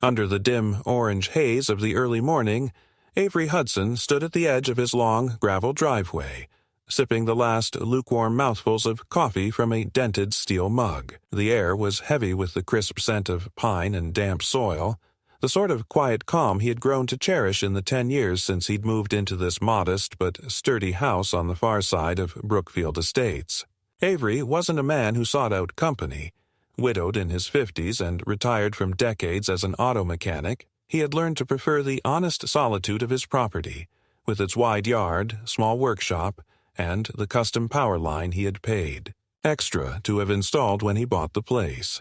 Under the dim orange haze of the early morning, Avery Hudson stood at the edge of his long gravel driveway, sipping the last lukewarm mouthfuls of coffee from a dented steel mug. The air was heavy with the crisp scent of pine and damp soil, the sort of quiet calm he had grown to cherish in the 10 years since he'd moved into this modest but sturdy house on the far side of Brookfield Estates. Avery wasn't a man who sought out company. Widowed in his 50s and retired from decades as an auto mechanic, he had learned to prefer the honest solitude of his property, with its wide yard, small workshop, and the custom power line he had paid extra to have installed when he bought the place.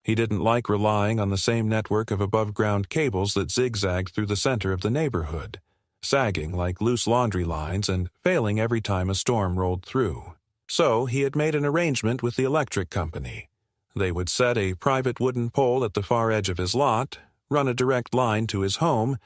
He didn't like relying on the same network of above-ground cables that zigzagged through the center of the neighborhood, sagging like loose laundry lines and failing every time a storm rolled through. So he had made an arrangement with the electric company. They would set a private wooden pole at the far edge of his lot, run a direct line to his home,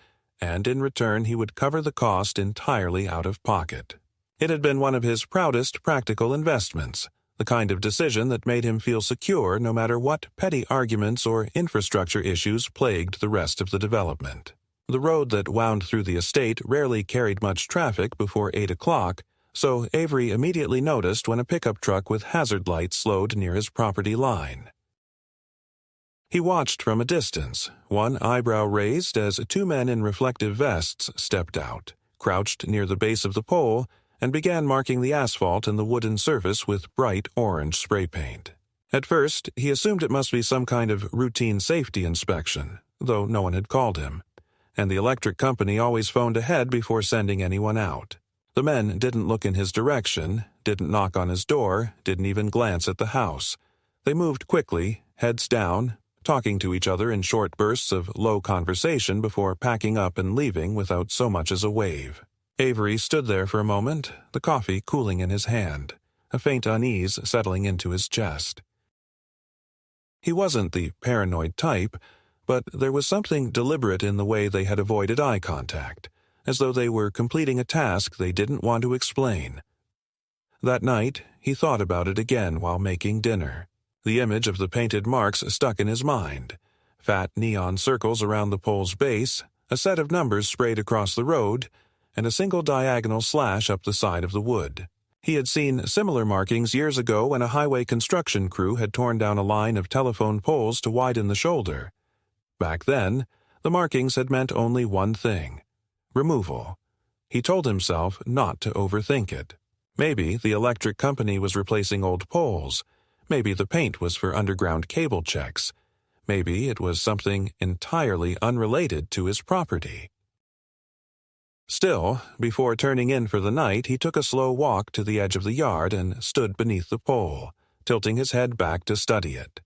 and in return he would cover the cost entirely out of pocket. It had been one of his proudest practical investments, the kind of decision that made him feel secure no matter what petty arguments or infrastructure issues plagued the rest of the development. The road that wound through the estate rarely carried much traffic before 8 o'clock, so Avery immediately noticed when a pickup truck with hazard lights slowed near his property line. He watched from a distance, one eyebrow raised as 2 men in reflective vests stepped out, crouched near the base of the pole, and began marking the asphalt and the wooden surface with bright orange spray paint. At first, he assumed it must be some kind of routine safety inspection, though no one had called him, and the electric company always phoned ahead before sending anyone out. The men didn't look in his direction, didn't knock on his door, didn't even glance at the house. They moved quickly, heads down, talking to each other in short bursts of low conversation before packing up and leaving without so much as a wave. Avery stood there for a moment, the coffee cooling in his hand, a faint unease settling into his chest. He wasn't the paranoid type, but there was something deliberate in the way they had avoided eye contact, as though they were completing a task they didn't want to explain. That night, he thought about it again while making dinner. The image of the painted marks stuck in his mind. Fat neon circles around the pole's base, a set of numbers sprayed across the road, and a single diagonal slash up the side of the wood. He had seen similar markings years ago when a highway construction crew had torn down a line of telephone poles to widen the shoulder. Back then, the markings had meant only one thing: removal. He told himself not to overthink it. Maybe the electric company was replacing old poles. Maybe the paint was for underground cable checks. Maybe it was something entirely unrelated to his property. Still, before turning in for the night, he took a slow walk to the edge of the yard and stood beneath the pole, tilting his head back to study it.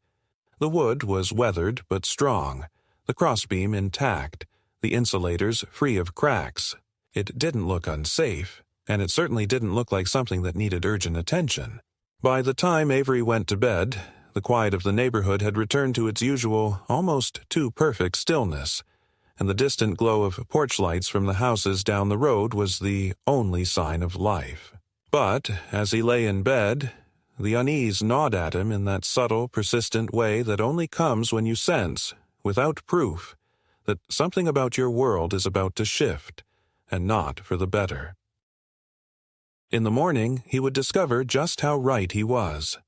The wood was weathered but strong, the crossbeam intact, the insulators free of cracks. It didn't look unsafe, and it certainly didn't look like something that needed urgent attention. By the time Avery went to bed, the quiet of the neighborhood had returned to its usual, almost too perfect stillness, and the distant glow of porch lights from the houses down the road was the only sign of life. But, as he lay in bed, the unease gnawed at him in that subtle, persistent way that only comes when you sense, without proof, that something about your world is about to shift, and not for the better. In the morning, he would discover just how right he was.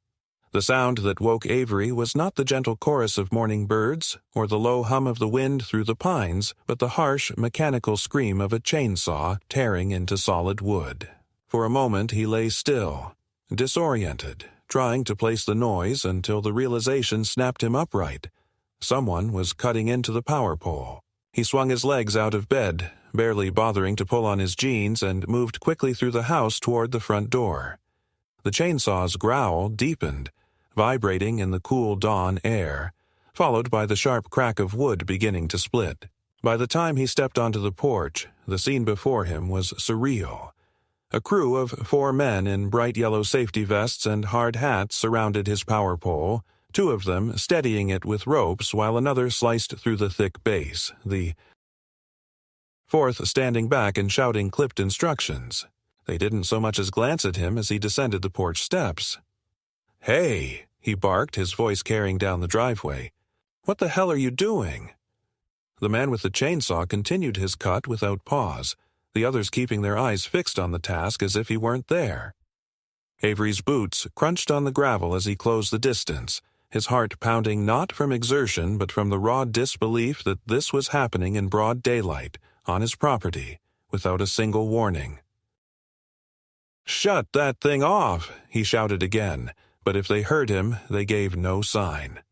The sound that woke Avery was not the gentle chorus of morning birds or the low hum of the wind through the pines, but the harsh, mechanical scream of a chainsaw tearing into solid wood. For a moment he lay still, disoriented, trying to place the noise until the realization snapped him upright. Someone was cutting into the power pole. He swung his legs out of bed, barely bothering to pull on his jeans, and moved quickly through the house toward the front door. The chainsaw's growl deepened, vibrating in the cool dawn air, followed by the sharp crack of wood beginning to split. By the time he stepped onto the porch, the scene before him was surreal. A crew of 4 men in bright yellow safety vests and hard hats surrounded his power pole, 2 of them steadying it with ropes while another sliced through the thick base, the 4th standing back and shouting clipped instructions. They didn't so much as glance at him as he descended the porch steps. "Hey!" he barked, his voice carrying down the driveway. What the hell are you doing?" The man with the chainsaw continued his cut without pause, the others keeping their eyes fixed on the task as if he weren't there. Avery's boots crunched on the gravel as he closed the distance, his heart pounding not from exertion but from the raw disbelief that this was happening in broad daylight, on his property, without a single warning. "Shut that thing off!" he shouted again, but if they heard him, they gave no sign.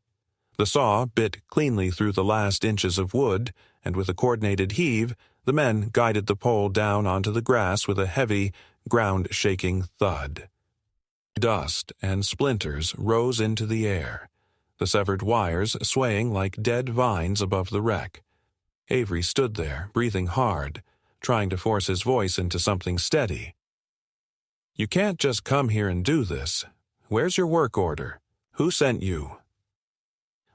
The saw bit cleanly through the last inches of wood, and with a coordinated heave, the men guided the pole down onto the grass with a heavy, ground-shaking thud. Dust and splinters rose into the air, the severed wires swaying like dead vines above the wreck. Avery stood there, breathing hard, trying to force his voice into something steady. "You can't just come here and do this. Where's your work order? Who sent you?"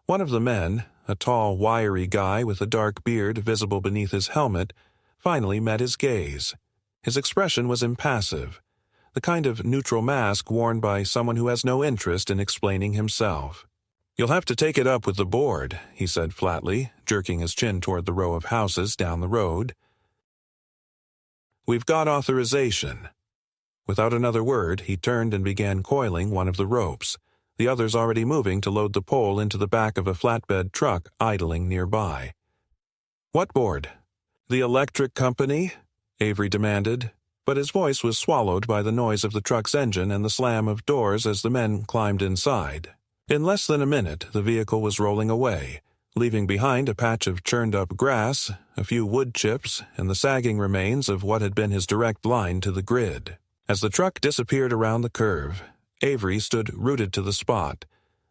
One of the men, a tall, wiry guy with a dark beard visible beneath his helmet, finally met his gaze. His expression was impassive, the kind of neutral mask worn by someone who has no interest in explaining himself. "You'll have to take it up with the board," he said flatly, jerking his chin toward the row of houses down the road. "We've got authorization." Without another word, he turned and began coiling one of the ropes, the others already moving to load the pole into the back of a flatbed truck idling nearby. "What board?" "The electric company?" Avery demanded, but his voice was swallowed by the noise of the truck's engine and the slam of doors as the men climbed inside. In less than a minute, the vehicle was rolling away, leaving behind a patch of churned-up grass, a few wood chips, and the sagging remains of what had been his direct line to the grid. As the truck disappeared around the curve, Avery stood rooted to the spot,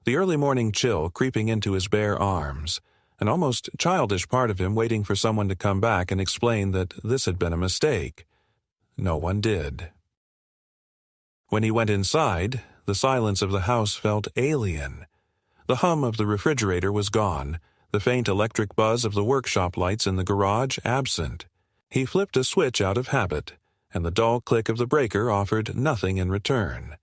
the early morning chill creeping into his bare arms, an almost childish part of him waiting for someone to come back and explain that this had been a mistake. No one did. When he went inside, the silence of the house felt alien. The hum of the refrigerator was gone, the faint electric buzz of the workshop lights in the garage absent. He flipped a switch out of habit, and the dull click of the breaker offered nothing in return.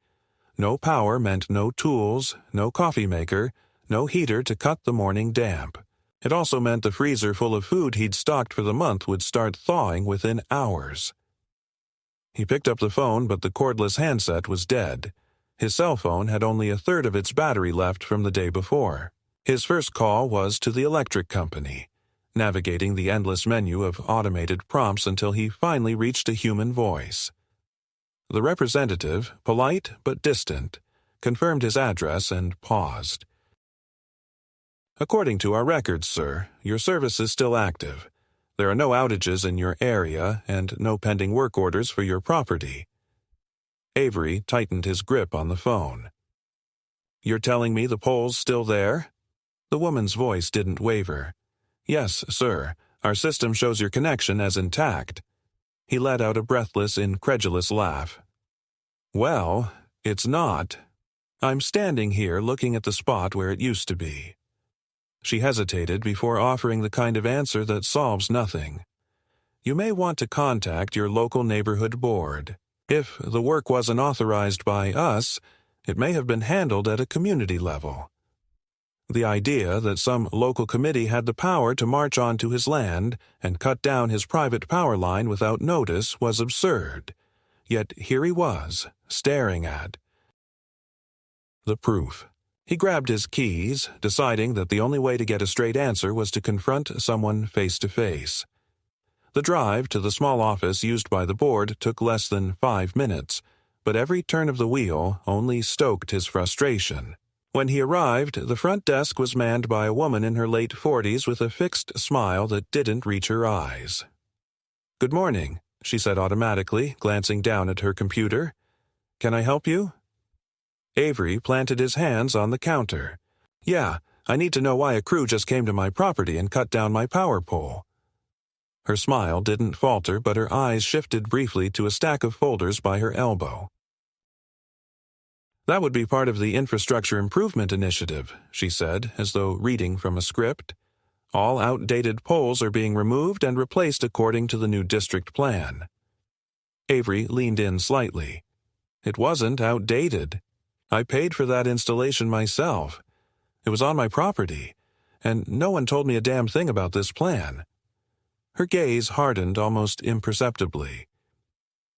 No power meant no tools, no coffee maker, no heater to cut the morning damp. It also meant the freezer full of food he'd stocked for the month would start thawing within hours. He picked up the phone, but the cordless handset was dead. His cell phone had only a third of its battery left from the day before. His first call was to the electric company, navigating the endless menu of automated prompts until he finally reached a human voice. The representative, polite but distant, confirmed his address and paused. "According to our records, sir, your service is still active. There are no outages in your area and no pending work orders for your property." Avery tightened his grip on the phone. "You're telling me the pole's still there?" The woman's voice didn't waver. "Yes, sir. Our system shows your connection as intact." He let out a breathless, incredulous laugh. "Well, it's not. I'm standing here looking at the spot where it used to be." She hesitated before offering the kind of answer that solves nothing. "You may want to contact your local neighborhood board. If the work wasn't authorized by us, it may have been handled at a community level." The idea that some local committee had the power to march onto his land and cut down his private power line without notice was absurd. Yet here he was, staring at the proof. He grabbed his keys, deciding that the only way to get a straight answer was to confront someone face to face. The drive to the small office used by the board took less than 5 minutes, but every turn of the wheel only stoked his frustration. When he arrived, the front desk was manned by a woman in her late 40s with a fixed smile that didn't reach her eyes. "Good morning," she said automatically, glancing down at her computer. "Can I help you?" Avery planted his hands on the counter. "Yeah, I need to know why a crew just came to my property and cut down my power pole." Her smile didn't falter, but her eyes shifted briefly to a stack of folders by her elbow. "That would be part of the Infrastructure Improvement Initiative," she said, as though reading from a script. "All outdated poles are being removed and replaced according to the new district plan." Avery leaned in slightly. "It wasn't outdated. I paid for that installation myself. It was on my property, and no one told me a damn thing about this plan." Her gaze hardened almost imperceptibly.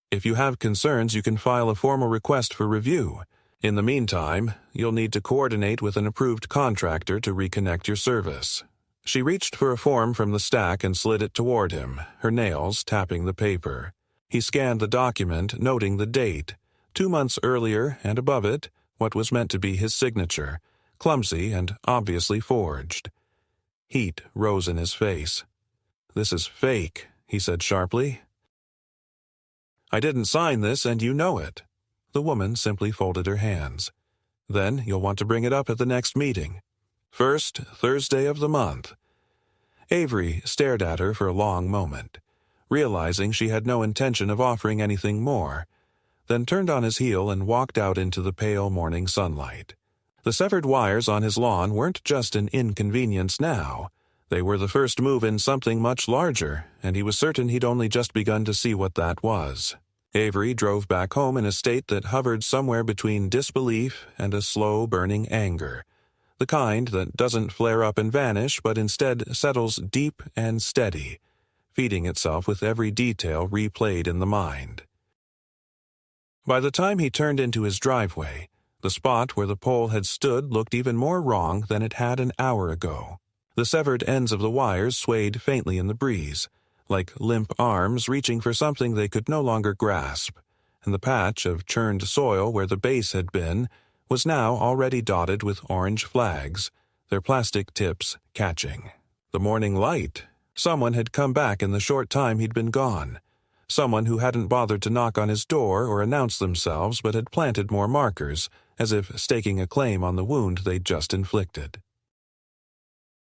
"If you have concerns, you can file a formal request for review. In the meantime, you'll need to coordinate with an approved contractor to reconnect your service." She reached for a form from the stack and slid it toward him, her nails tapping the paper. He scanned the document, noting the date, 2 months earlier, and above it, what was meant to be his signature, clumsy and obviously forged. Heat rose in his face. "This is fake," he said sharply. "I didn't sign this, and you know it." The woman simply folded her hands. "Then you'll want to bring it up at the next meeting. First Thursday of the month." Avery stared at her for a long moment, realizing she had no intention of offering anything more, then turned on his heel and walked out into the pale morning sunlight. The severed wires on his lawn weren't just an inconvenience now. They were the first move in something much larger, and he was certain he'd only just begun to see what that was. Avery drove back home in a state that hovered somewhere between disbelief and a slow-burning anger, the kind that doesn't flare up and vanish but instead settles deep and steady, feeding itself with every detail replayed in the mind. By the time he turned into his driveway, the spot where the pole had stood looked even more wrong than it had an hour ago. The severed ends of the wires swayed faintly in the breeze, like limp arms reaching for something they could no longer grasp, and the patch of churned soil where the base had been was now already dotted with orange flags, their plastic tips catching. The morning light. Someone had come back in the short time he'd been gone. Someone who hadn't bothered to knock on his door or announce themselves but had planted more markers, as if staking a claim on the wound they'd just inflicted.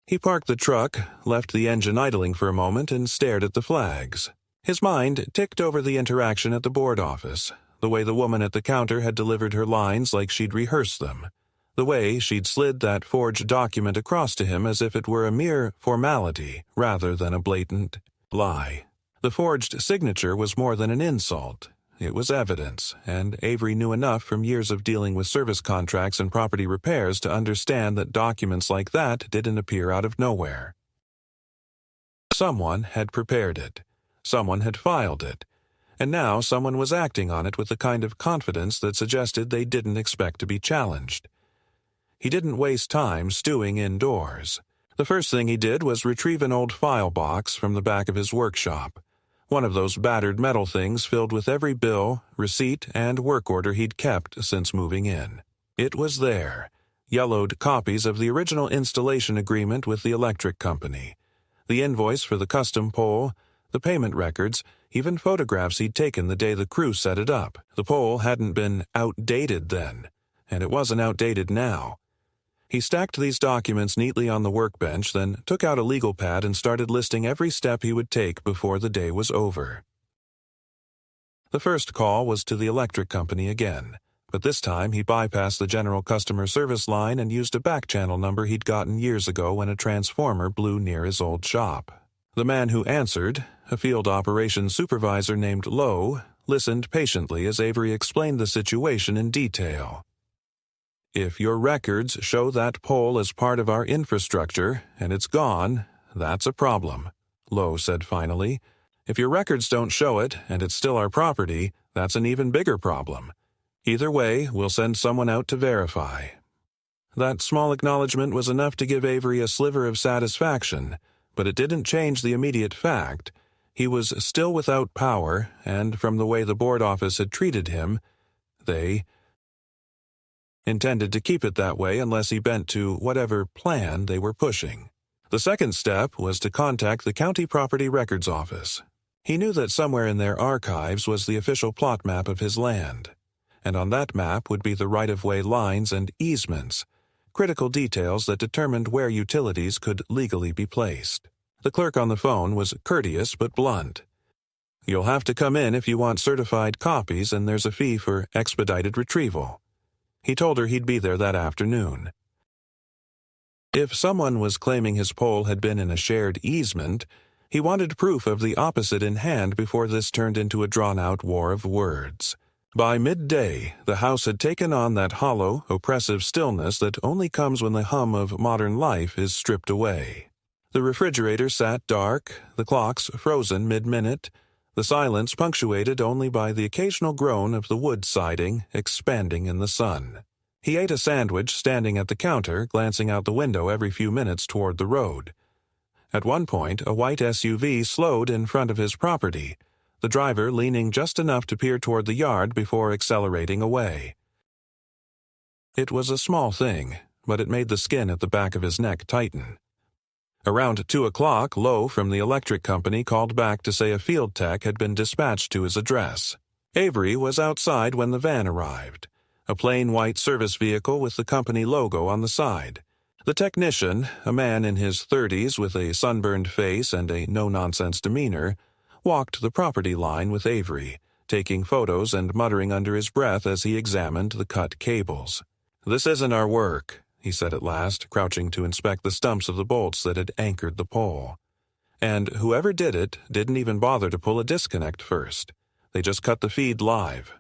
He parked the truck, left the engine idling for a moment, and stared at the flags. His mind ticked over the interaction at the board office, the way the woman at the counter had delivered her lines like she'd rehearsed them, the way she'd slid that forged document across to him as if it were a mere formality rather than a blatant lie. The forged signature was more than an insult. It was evidence, and Avery knew enough from years of dealing with service contracts and property repairs to understand that documents like that didn't appear out of nowhere. Someone had prepared it. Someone had filed it. And now someone was acting on it with the kind of confidence that suggested they didn't expect to be challenged. He didn't waste time stewing indoors. The first thing he did was retrieve an old file box from the back of his workshop. One of those battered metal things filled with every bill, receipt, and work order he'd kept since moving in. It was there, yellowed copies of the original installation agreement with the electric company, the invoice for the custom pole, the payment records, even photographs he'd taken the day the crew set it up. The pole hadn't been outdated then, and it wasn't outdated now. He stacked these documents neatly on the workbench, then took out a legal pad and started listing every step he would take before the day was over. The first call was to the electric company again, but this time he bypassed the general customer service line and used a back-channel number he'd gotten years ago when a transformer blew near his old shop. The man who answered, a field operations supervisor named Lowe, listened patiently as Avery explained the situation in detail. "If your records show that pole as part of our infrastructure, and it's gone, that's a problem," Lowe said finally. "If your records don't show it, and it's still our property, that's an even bigger problem. Either way, we'll send someone out to verify." That small acknowledgement was enough to give Avery a sliver of satisfaction, but it didn't change the immediate fact. He was still without power, and from the way the board office had treated him, they intended to keep it that way unless he bent to whatever plan they were pushing. The second step was to contact the county property records office. He knew that somewhere in their archives was the official plot map of his land, and on that map would be the right-of-way lines and easements, critical details that determined where utilities could legally be placed. The clerk on the phone was courteous but blunt. "You'll have to come in if you want certified copies, and there's a fee for expedited retrieval." He told her he'd be there that afternoon. If someone was claiming his pole had been in a shared easement, he wanted proof of the opposite in hand before this turned into a drawn-out war of words. By midday, the house had taken on that hollow, oppressive stillness that only comes when the hum of modern life is stripped away. The refrigerator sat dark, the clocks frozen mid-minute, the silence punctuated only by the occasional groan of the wood siding expanding in the sun. He ate a sandwich standing at the counter, glancing out the window every few minutes toward the road. At one point, a white SUV slowed in front of his property, the driver leaning just enough to peer toward the yard before accelerating away. It was a small thing, but it made the skin at the back of his neck tighten. Around 2 o'clock, Lowe from the electric company called back to say a field tech had been dispatched to his address. Avery was outside when the van arrived, a plain white service vehicle with the company logo on the side. The technician, a man in his 30s with a sunburned face and a no-nonsense demeanor, walked the property line with Avery, taking photos and muttering under his breath as he examined the cut cables. "This isn't our work," he said at last, crouching to inspect the stumps of the bolts that had anchored the pole. And whoever did it didn't even bother to pull a disconnect first. They just cut the feed live.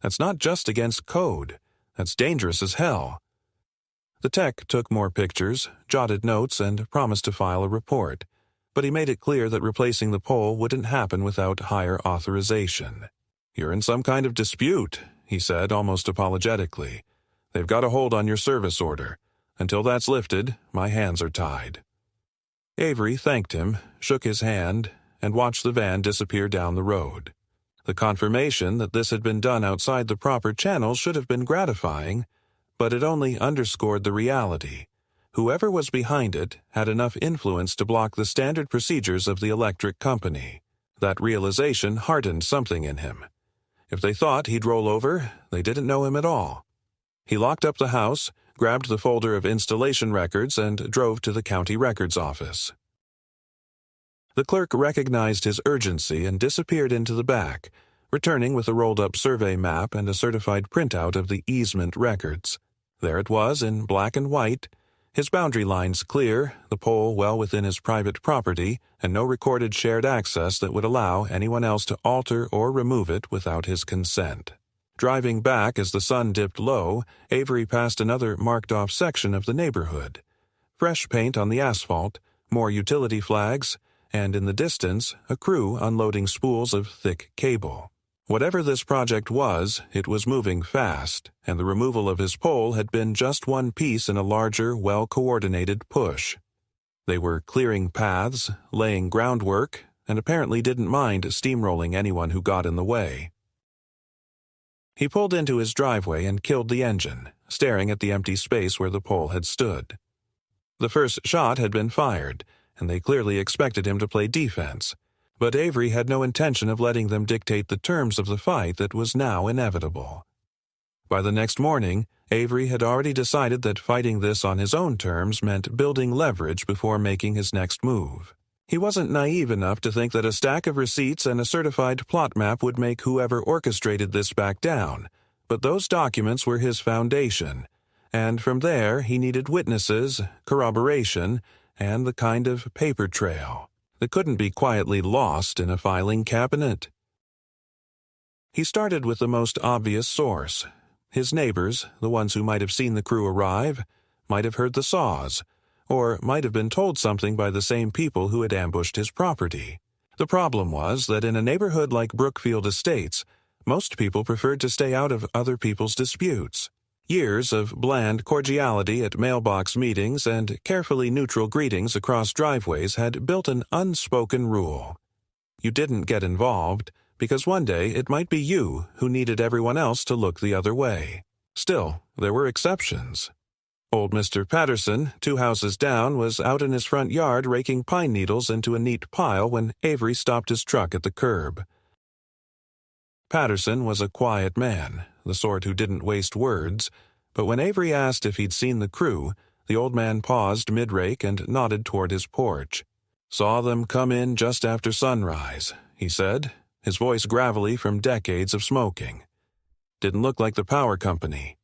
That's not just against code. That's dangerous as hell. The tech took more pictures, jotted notes, and promised to file a report, but he made it clear that replacing the pole wouldn't happen without higher authorization. "You're in some kind of dispute," he said almost apologetically. "They've got a hold on your service order. Until that's lifted, my hands are tied." Avery thanked him, shook his hand, and watched the van disappear down the road. The confirmation that this had been done outside the proper channels should have been gratifying, but it only underscored the reality. Whoever was behind it had enough influence to block the standard procedures of the electric company. That realization hardened something in him. If they thought he'd roll over, they didn't know him at all. He locked up the house, grabbed the folder of installation records, and drove to the county records office. The clerk recognized his urgency and disappeared into the back, returning with a rolled-up survey map and a certified printout of the easement records. There it was in black and white, his boundary lines clear, the pole well within his private property, and no recorded shared access that would allow anyone else to alter or remove it without his consent. Driving back as the sun dipped low, Avery passed another marked-off section of the neighborhood. Fresh paint on the asphalt, more utility flags, and in the distance, a crew unloading spools of thick cable. Whatever this project was, it was moving fast, and the removal of his pole had been just one piece in a larger, well-coordinated push. They were clearing paths, laying groundwork, and apparently didn't mind steamrolling anyone who got in the way. He pulled into his driveway and killed the engine, staring at the empty space where the pole had stood. The first shot had been fired, and they clearly expected him to play defense. But Avery had no intention of letting them dictate the terms of the fight that was now inevitable. By the next morning, Avery had already decided that fighting this on his own terms meant building leverage before making his next move. He wasn't naive enough to think that a stack of receipts and a certified plot map would make whoever orchestrated this back down, but those documents were his foundation, and from there he needed witnesses, corroboration, and the kind of paper trail that couldn't be quietly lost in a filing cabinet. He started with the most obvious source. His neighbors, the ones who might have seen the crew arrive, might have heard the saws, or might have been told something by the same people who had ambushed his property. The problem was that in a neighborhood like Brookfield Estates, most people preferred to stay out of other people's disputes. Years of bland cordiality at mailbox meetings and carefully neutral greetings across driveways had built an unspoken rule. You didn't get involved, because one day it might be you who needed everyone else to look the other way. Still, there were exceptions. Old Mr. Patterson, 2 houses down, was out in his front yard raking pine needles into a neat pile when Avery stopped his truck at the curb. Patterson was a quiet man, the sort who didn't waste words, but when Avery asked if he'd seen the crew, the old man paused mid-rake and nodded toward his porch. "Saw them come in just after sunrise," he said, his voice gravelly from decades of smoking. "Didn't look like the power company.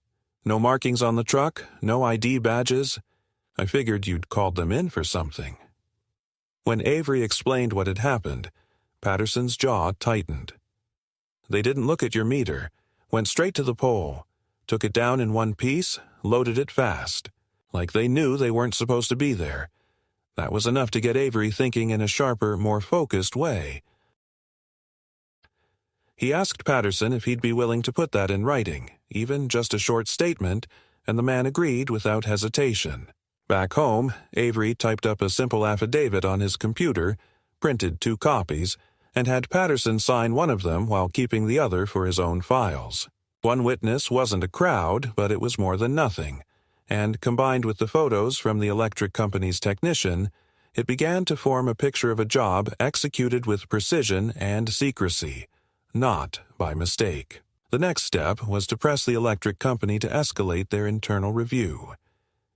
No markings on the truck, no ID badges. I figured you'd called them in for something." When Avery explained what had happened, Patterson's jaw tightened. They didn't look at your meter. Went straight to the pole. Took it down in one piece, loaded it fast. Like they knew they weren't supposed to be there. That was enough to get Avery thinking in a sharper, more focused way. He asked Patterson if he'd be willing to put that in writing, even just a short statement, and the man agreed without hesitation. Back home, Avery typed up a simple affidavit on his computer, printed 2 copies, and had Patterson sign one of them while keeping the other for his own files. One witness wasn't a crowd, but it was more than nothing, and combined with the photos from the electric company's technician, it began to form a picture of a job executed with precision and secrecy, not by mistake. The next step was to press the electric company to escalate their internal review.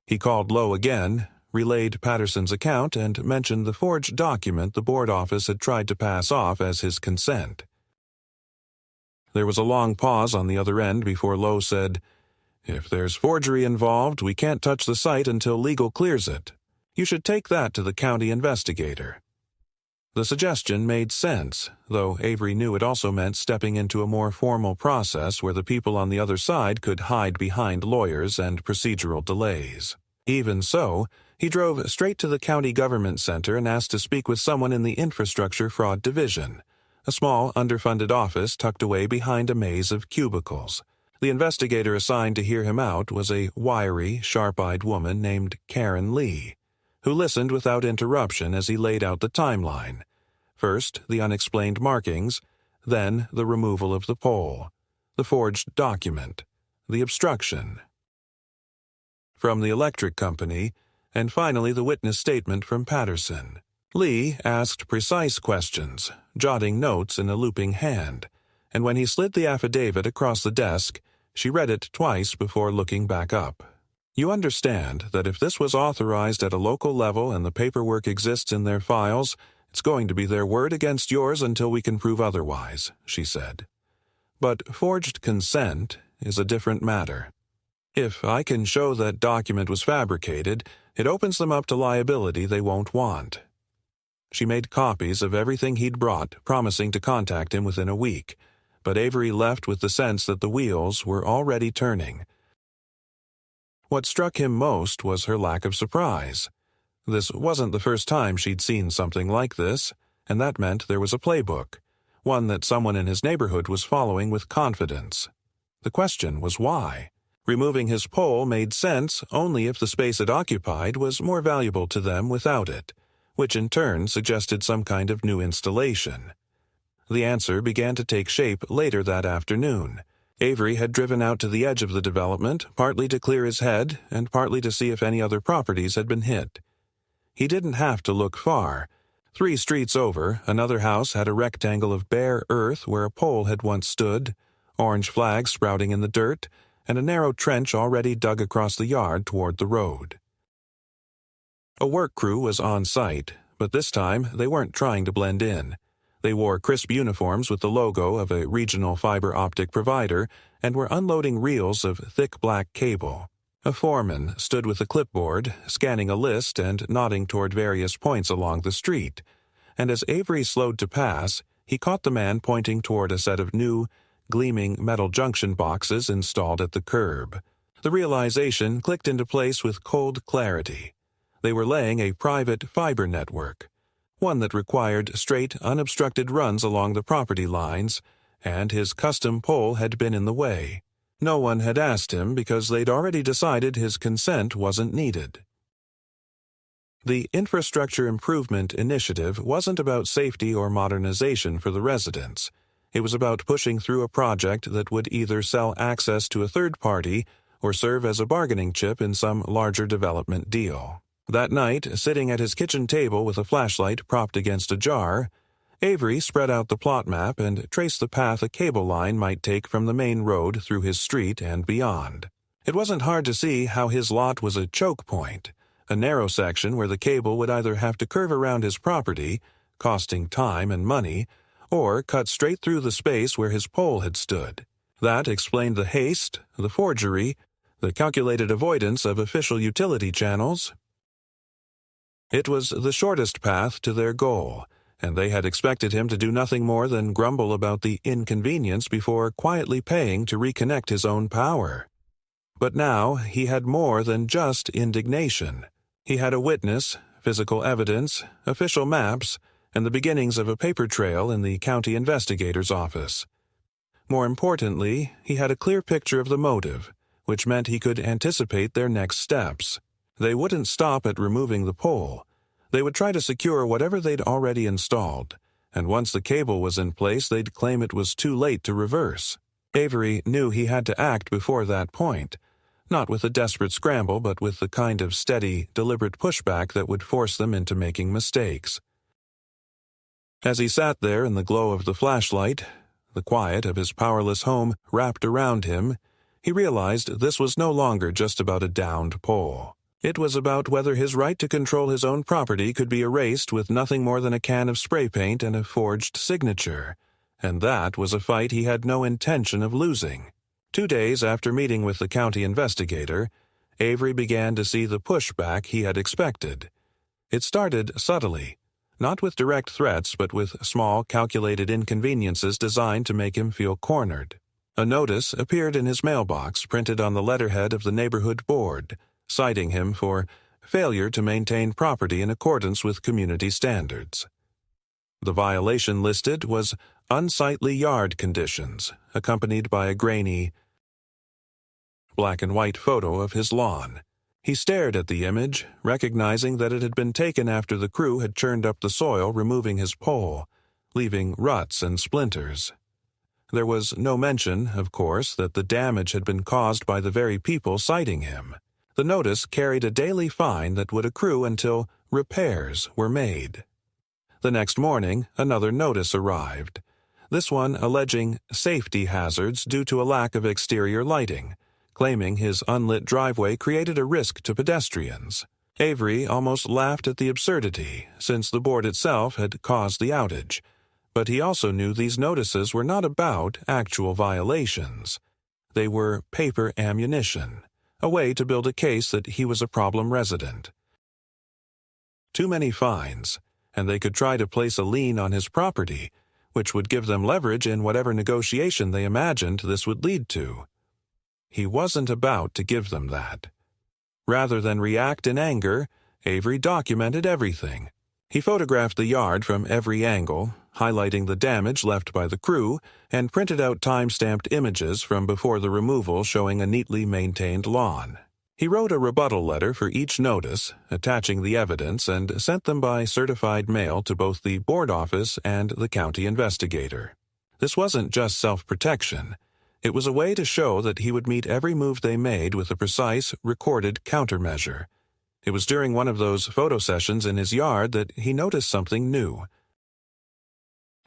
He called Lowe again, relayed Patterson's account, and mentioned the forged document the board office had tried to pass off as his consent. There was a long pause on the other end before Lowe said, "If there's forgery involved, we can't touch the site until legal clears it. You should take that to the county investigator." The suggestion made sense, though Avery knew it also meant stepping into a more formal process where the people on the other side could hide behind lawyers and procedural delays. Even so, he drove straight to the county government center and asked to speak with someone in the Infrastructure Fraud Division, a small, underfunded office tucked away behind a maze of cubicles. The investigator assigned to hear him out was a wiry, sharp-eyed woman named Karen Lee, who listened without interruption as he laid out the timeline. First, the unexplained markings, then the removal of the pole, the forged document, the obstruction from the electric company, and finally the witness statement from Patterson. Lee asked precise questions, jotting notes in a looping hand, and when he slid the affidavit across the desk, she read it twice before looking back up. "You understand that if this was authorized at a local level and the paperwork exists in their files, it's going to be their word against yours until we can prove otherwise," she said. "But forged consent is a different matter. If I can show that document was fabricated, it opens them up to liability they won't want." She made copies of everything he'd brought, promising to contact him within a week, but Avery left with the sense that the wheels were already turning. What struck him most was her lack of surprise. This wasn't the first time she'd seen something like this, and that meant there was a playbook, one that someone in his neighborhood was following with confidence. The question was why. Removing his pole made sense only if the space it occupied was more valuable to them without it, which in turn suggested some kind of new installation. The answer began to take shape later that afternoon. Avery had driven out to the edge of the development, partly to clear his head and partly to see if any other properties had been hit. He didn't have to look far. 3 streets over, another house had a rectangle of bare earth where a pole had once stood, orange flags sprouting in the dirt, and a narrow trench already dug across the yard toward the road. A work crew was on site, but this time they weren't trying to blend in. They wore crisp uniforms with the logo of a regional fiber optic provider and were unloading reels of thick black cable. A foreman stood with a clipboard, scanning a list and nodding toward various points along the street, and as Avery slowed to pass, he caught the man pointing toward a set of new, gleaming metal junction boxes installed at the curb. The realization clicked into place with cold clarity. They were laying a private fiber network, one that required straight, unobstructed runs along the property lines, and his custom pole had been in the way. No one had asked him because they'd already decided his consent wasn't needed. The Infrastructure Improvement Initiative wasn't about safety or modernization for the residents. It was about pushing through a project that would either sell access to a third party or serve as a bargaining chip in some larger development deal. That night, sitting at his kitchen table with a flashlight propped against a jar, Avery spread out the plot map and traced the path a cable line might take from the main road through his street and beyond. It wasn't hard to see how his lot was a choke point, a narrow section where the cable would either have to curve around his property, costing time and money, or cut straight through the space where his pole had stood. That explained the haste, the forgery, the calculated avoidance of official utility channels. It was the shortest path to their goal, and they had expected him to do nothing more than grumble about the inconvenience before quietly paying to reconnect his own power. But now he had more than just indignation. He had a witness, physical evidence, official maps, and the beginnings of a paper trail in the county investigator's office. More importantly, he had a clear picture of the motive, which meant he could anticipate their next steps. They wouldn't stop at removing the pole. They would try to secure whatever they'd already installed, and once the cable was in place, they'd claim it was too late to reverse. Avery knew he had to act before that point, not with a desperate scramble, but with the kind of steady, deliberate pushback that would force them into making mistakes. As he sat there in the glow of the flashlight, the quiet of his powerless home wrapped around him, he realized this was no longer just about a downed pole. It was about whether his right to control his own property could be erased with nothing more than a can of spray paint and a forged signature, and that was a fight he had no intention of losing. 2 days after meeting with the county investigator, Avery began to see the pushback he had expected. It started subtly, not with direct threats, but with small, calculated inconveniences designed to make him feel cornered. A notice appeared in his mailbox printed on the letterhead of the neighborhood board, citing him for failure to maintain property in accordance with community standards. The violation listed was unsightly yard conditions, accompanied by a grainy, black and white photo of his lawn. He stared at the image, recognizing that it had been taken after the crew had churned up the soil, removing his pole, leaving ruts and splinters. There was no mention, of course, that the damage had been caused by the very people citing him. The notice carried a daily fine that would accrue until repairs were made. The next morning, another notice arrived, this one alleging safety hazards due to a lack of exterior lighting, claiming his unlit driveway created a risk to pedestrians. Avery almost laughed at the absurdity, since the board itself had caused the outage, but he also knew these notices were not about actual violations. They were paper ammunition, a way to build a case that he was a problem resident. Too many fines, and they could try to place a lien on his property, which would give them leverage in whatever negotiation they imagined this would lead to. He wasn't about to give them that. Rather than react in anger, Avery documented everything. He photographed the yard from every angle, highlighting the damage left by the crew, and printed out time-stamped images from before the removal showing a neatly maintained lawn. He wrote a rebuttal letter for each notice, attaching the evidence, and sent them by certified mail to both the board office and the county investigator. This wasn't just self-protection. It was a way to show that he would meet every move they made with a precise, recorded countermeasure. It was during one of those photo sessions in his yard that he noticed something new.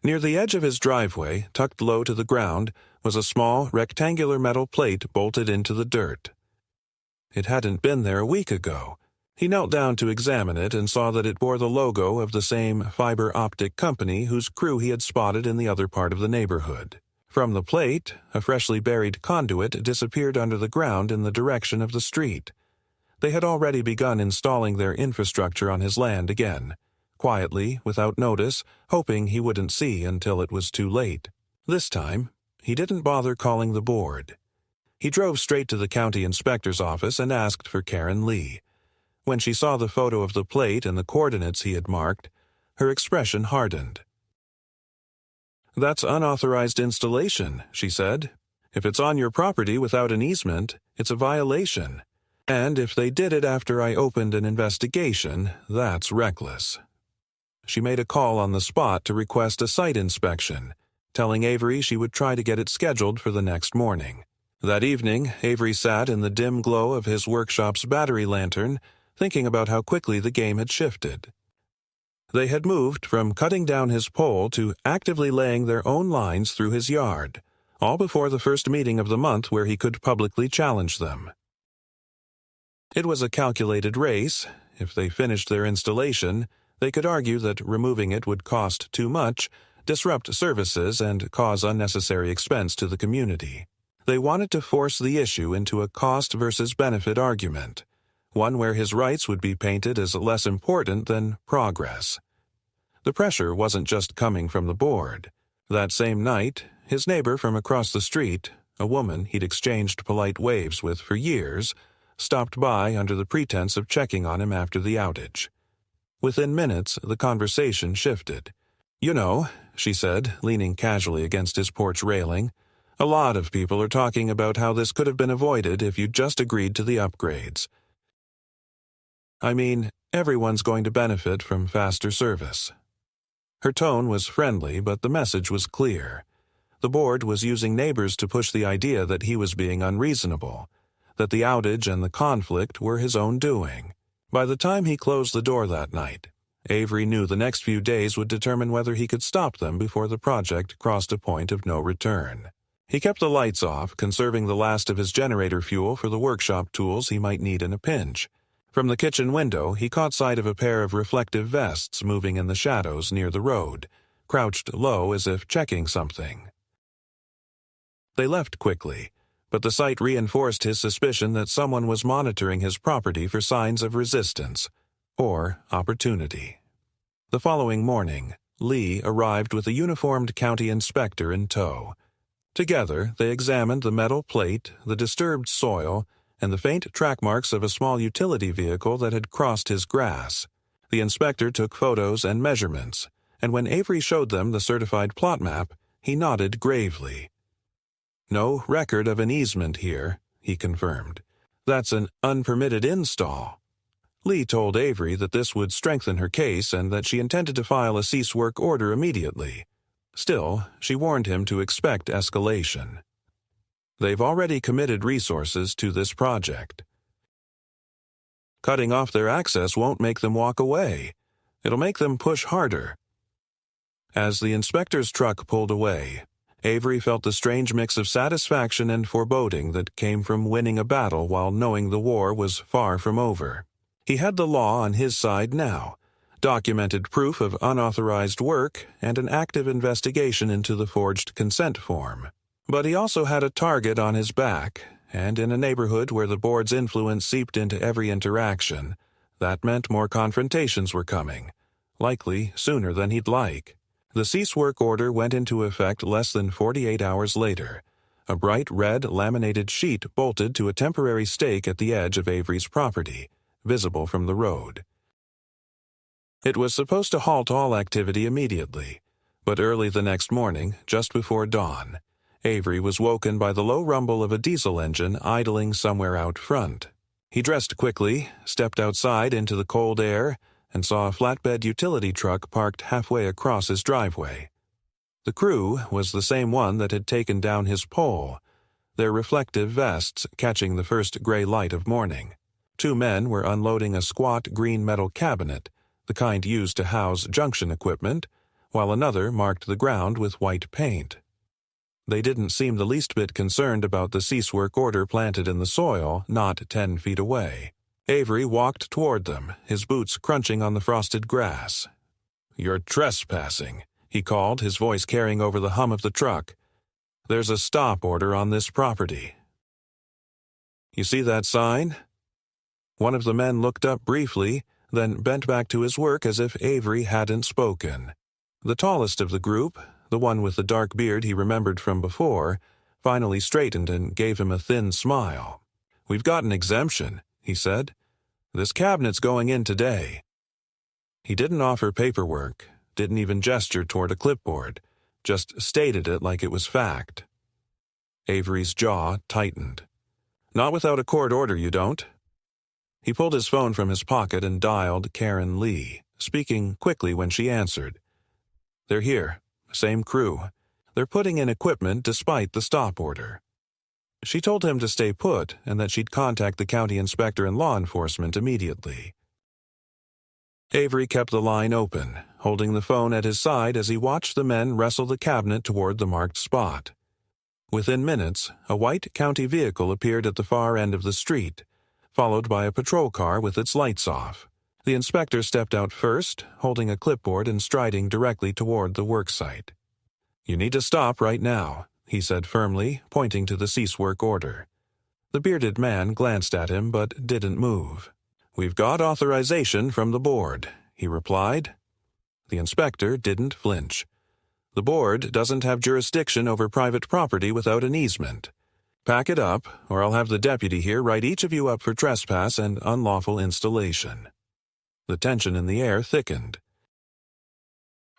Near the edge of his driveway, tucked low to the ground, was a small, rectangular metal plate bolted into the dirt. It hadn't been there a week ago. He knelt down to examine it and saw that it bore the logo of the same fiber optic company whose crew he had spotted in the other part of the neighborhood. From the plate, a freshly buried conduit disappeared under the ground in the direction of the street. They had already begun installing their infrastructure on his land again, quietly, without notice, hoping he wouldn't see until it was too late. This time, he didn't bother calling the board. He drove straight to the county inspector's office and asked for Karen Lee. When she saw the photo of the plate and the coordinates he had marked, her expression hardened. "That's unauthorized installation," she said. "If it's on your property without an easement, it's a violation. And if they did it after I opened an investigation, that's reckless." She made a call on the spot to request a site inspection, telling Avery she would try to get it scheduled for the next morning. That evening, Avery sat in the dim glow of his workshop's battery lantern, thinking about how quickly the game had shifted. They had moved from cutting down his pole to actively laying their own lines through his yard, all before the first meeting of the month where he could publicly challenge them. It was a calculated race. If they finished their installation, they could argue that removing it would cost too much, disrupt services, and cause unnecessary expense to the community. They wanted to force the issue into a cost versus benefit argument, one where his rights would be painted as less important than progress. The pressure wasn't just coming from the board. That same night, his neighbor from across the street, a woman he'd exchanged polite waves with for years, stopped by under the pretense of checking on him after the outage. Within minutes, the conversation shifted. "You know," she said, leaning casually against his porch railing, "a lot of people are talking about how this could have been avoided if you just agreed to the upgrades. I mean, everyone's going to benefit from faster service." Her tone was friendly, but the message was clear. The board was using neighbors to push the idea that he was being unreasonable, that the outage and the conflict were his own doing. By the time he closed the door that night, Avery knew the next few days would determine whether he could stop them before the project crossed a point of no return. He kept the lights off, conserving the last of his generator fuel for the workshop tools he might need in a pinch. From the kitchen window, he caught sight of a pair of reflective vests moving in the shadows near the road, crouched low as if checking something. They left quickly, but the sight reinforced his suspicion that someone was monitoring his property for signs of resistance or opportunity. The following morning, Lee arrived with a uniformed county inspector in tow. Together, they examined the metal plate, the disturbed soil, and the faint track marks of a small utility vehicle that had crossed his grass. The inspector took photos and measurements, and when Avery showed them the certified plot map, he nodded gravely. "No record of an easement here," he confirmed. "That's an unpermitted install." Lee told Avery that this would strengthen her case and that she intended to file a cease work order immediately. Still, she warned him to expect escalation. "They've already committed resources to this project. Cutting off their access won't make them walk away. It'll make them push harder." As the inspector's truck pulled away, Avery felt the strange mix of satisfaction and foreboding that came from winning a battle while knowing the war was far from over. He had the law on his side now, documented proof of unauthorized work, and an active investigation into the forged consent form. But he also had a target on his back, and in a neighborhood where the board's influence seeped into every interaction, that meant more confrontations were coming, likely sooner than he'd like. The cease work order went into effect less than 48 hours later, a bright red laminated sheet bolted to a temporary stake at the edge of Avery's property, visible from the road. It was supposed to halt all activity immediately, but early the next morning, just before dawn, Avery was woken by the low rumble of a diesel engine idling somewhere out front. He dressed quickly, stepped outside into the cold air, and saw a flatbed utility truck parked halfway across his driveway. The crew was the same one that had taken down his pole, their reflective vests catching the first gray light of morning. 2 men were unloading a squat green metal cabinet, the kind used to house junction equipment, while another marked the ground with white paint. They didn't seem the least bit concerned about the cease work order planted in the soil not 10 feet away. Avery walked toward them, his boots crunching on the frosted grass. "You're trespassing," he called, his voice carrying over the hum of the truck. "There's a stop order on this property." "You see that sign?" One of the men looked up briefly, then bent back to his work as if Avery hadn't spoken. The tallest of the group, the one with the dark beard he remembered from before, finally straightened and gave him a thin smile. "We've got an exemption," he said. "This cabinet's going in today." He didn't offer paperwork, didn't even gesture toward a clipboard, just stated it like it was fact. Avery's jaw tightened. "Not without a court order, you don't." He pulled his phone from his pocket and dialed Karen Lee, speaking quickly when she answered. "They're here. Same crew. They're putting in equipment despite the stop order." She told him to stay put and that she'd contact the county inspector and law enforcement immediately. Avery kept the line open, holding the phone at his side as he watched the men wrestle the cabinet toward the marked spot. Within minutes, a white county vehicle appeared at the far end of the street, followed by a patrol car with its lights off. The inspector stepped out first, holding a clipboard and striding directly toward the worksite. "You need to stop right now," he said firmly, pointing to the cease work order. The bearded man glanced at him but didn't move. "We've got authorization from the board," he replied. The inspector didn't flinch. "The board doesn't have jurisdiction over private property without an easement. Pack it up, or I'll have the deputy here write each of you up for trespass and unlawful installation." The tension in the air thickened.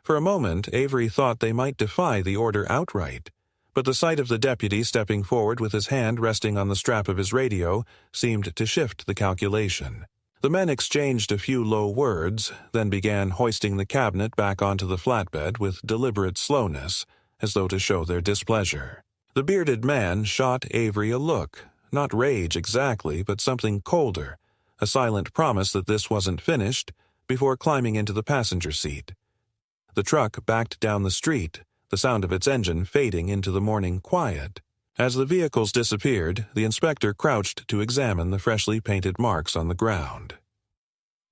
For a moment, Avery thought they might defy the order outright, but the sight of the deputy stepping forward with his hand resting on the strap of his radio seemed to shift the calculation. The men exchanged a few low words, then began hoisting the cabinet back onto the flatbed with deliberate slowness, as though to show their displeasure. The bearded man shot Avery a look, not rage exactly, but something colder, a silent promise that this wasn't finished, before climbing into the passenger seat. The truck backed down the street, the sound of its engine fading into the morning quiet. As the vehicles disappeared, the inspector crouched to examine the freshly painted marks on the ground.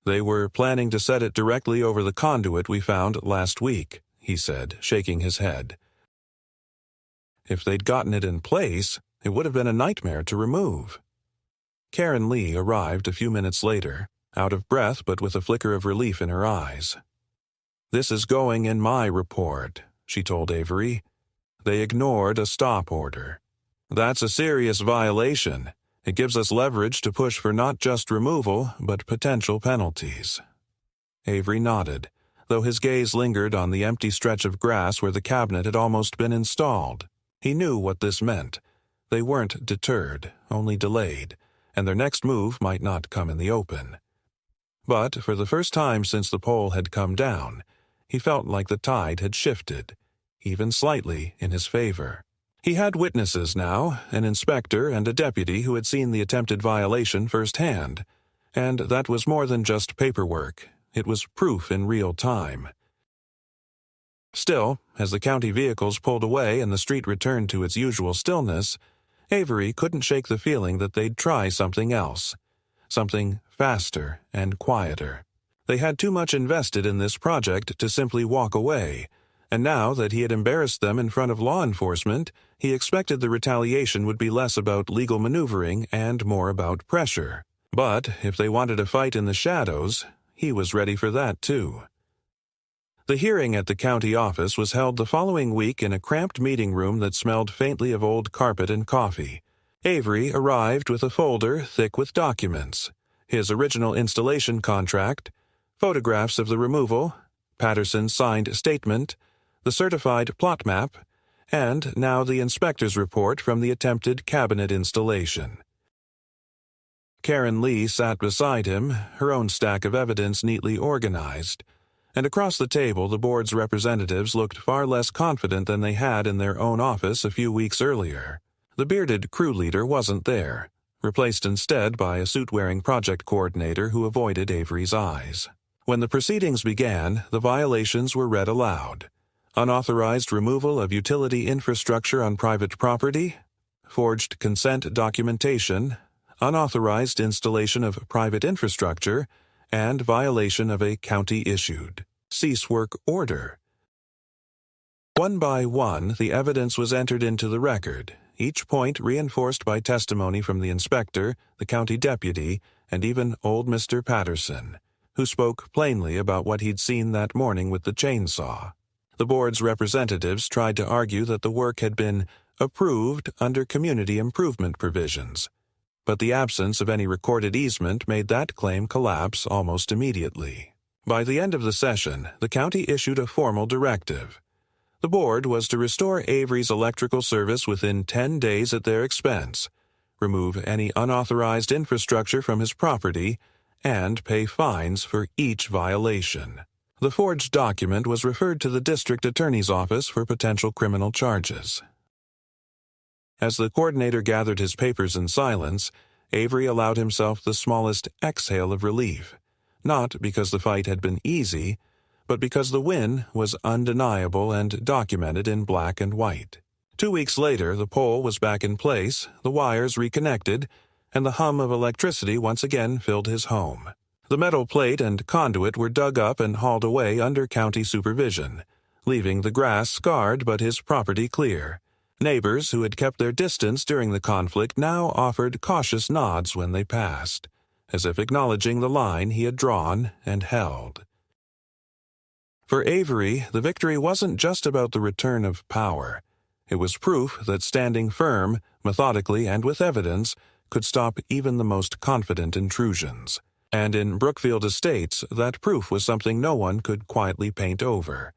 "They were planning to set it directly over the conduit we found last week," he said, shaking his head. "If they'd gotten it in place, it would have been a nightmare to remove." Karen Lee arrived a few minutes later, out of breath but with a flicker of relief in her eyes. "This is going in my report," she told Avery. "They ignored a stop order. That's a serious violation. It gives us leverage to push for not just removal, but potential penalties." Avery nodded, though his gaze lingered on the empty stretch of grass where the cabinet had almost been installed. He knew what this meant. They weren't deterred, only delayed, and their next move might not come in the open. But for the first time since the pole had come down, he felt like the tide had shifted, even slightly in his favor. He had witnesses now, an inspector and a deputy who had seen the attempted violation firsthand, and that was more than just paperwork. It was proof in real time. Still, as the county vehicles pulled away and the street returned to its usual stillness, Avery couldn't shake the feeling that they'd try something else, something faster and quieter. They had too much invested in this project to simply walk away, and now that he had embarrassed them in front of law enforcement, he expected the retaliation would be less about legal maneuvering and more about pressure. But if they wanted a fight in the shadows, he was ready for that too. The hearing at the county office was held the following week in a cramped meeting room that smelled faintly of old carpet and coffee. Avery arrived with a folder thick with documents, his original installation contract, photographs of the removal, Patterson's signed statement, the certified plot map, and now the inspector's report from the attempted cabinet installation. Karen Lee sat beside him, her own stack of evidence neatly organized, and across the table the board's representatives looked far less confident than they had in their own office a few weeks earlier. The bearded crew leader wasn't there, replaced instead by a suit-wearing project coordinator who avoided Avery's eyes. When the proceedings began, the violations were read aloud. Unauthorized removal of utility infrastructure on private property, forged consent documentation, unauthorized installation of private infrastructure, and violation of a county-issued cease-work order. One by one, the evidence was entered into the record, each point reinforced by testimony from the inspector, the county deputy, and even old Mr. Patterson, who spoke plainly about what he'd seen that morning with the chainsaw. The board's representatives tried to argue that the work had been approved under community improvement provisions, but the absence of any recorded easement made that claim collapse almost immediately. By the end of the session, the county issued a formal directive. The board was to restore Avery's electrical service within 10 days at their expense, remove any unauthorized infrastructure from his property, and pay fines for each violation. The forged document was referred to the district attorney's office for potential criminal charges. As the coordinator gathered his papers in silence, Avery allowed himself the smallest exhale of relief, not because the fight had been easy, but because the win was undeniable and documented in black and white. 2 weeks later, the pole was back in place, the wires reconnected, and the hum of electricity once again filled his home. The metal plate and conduit were dug up and hauled away under county supervision, leaving the grass scarred but his property clear. Neighbors who had kept their distance during the conflict now offered cautious nods when they passed, as if acknowledging the line he had drawn and held. For Avery, the victory wasn't just about the return of power. It was proof that standing firm, methodically and with evidence, could stop even the most confident intrusions. And in Brookfield Estates, that proof was something no one could quietly paint over.